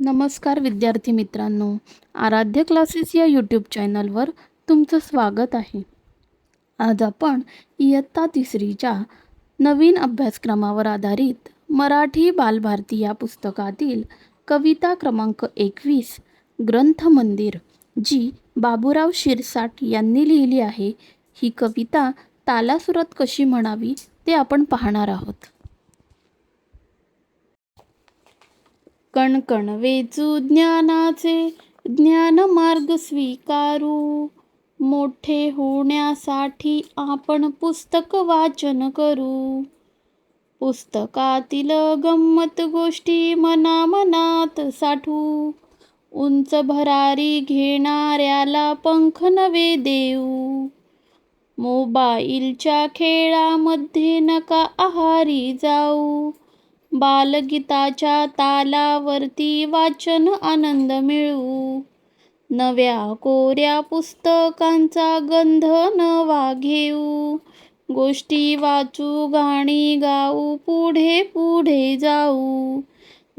नमस्कार विद्यार्थी मित्रांनो, आराध्य क्लासेस या यूट्यूब चॅनलवर तुमचं स्वागत आहे. आज आपण इयत्ता तिसरीच्या नवीन अभ्यासक्रमावर आधारित मराठी बालभारती या पुस्तकातील कविता क्रमांक 21 ग्रंथमंदिर जी बाबूराव शिरसाट यांनी लिहिली आहे, ही कविता तालासुरात कशी म्हणावी ते आपण पाहणार आहोत. कणकण वेचू ज्ञानाचे, ज्ञानमार्ग स्वीकारू, मोठे होण्यासाठी आपण पुस्तक वाचन करू. पुस्तकातील गंमत गोष्टी मनामनात साठवू, उंच भरारी घेणाऱ्याला पंख नवे देऊ. मोबाईलच्या खेळामध्ये नका आहारी जाऊ, बालगीताच्या तालावरती वाचन आनंद मिळवू. नव्या कोऱ्या पुस्तकांचा गंध नवा घेऊ, गोष्टी वाचू गाणी गाऊ, पुढे पुढे जाऊ.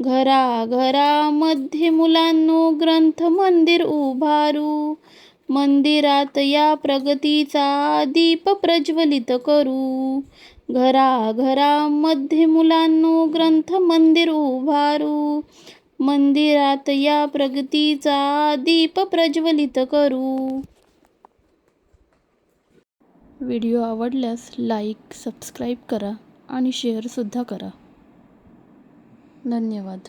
घराघरामध्ये मुलांनो ग्रंथमंदिर उभारू, मंदिरात या प्रगतीचा दीप प्रज्वलित करू. घराघरामध्ये मुलांनो ग्रंथमंदिर उभारू, मंदिरात या प्रगतीचा दीप प्रज्वलित करू. व्हिडिओ आवडल्यास लाईक, सबस्क्राईब करा आणि शेअरसुद्धा करा. धन्यवाद.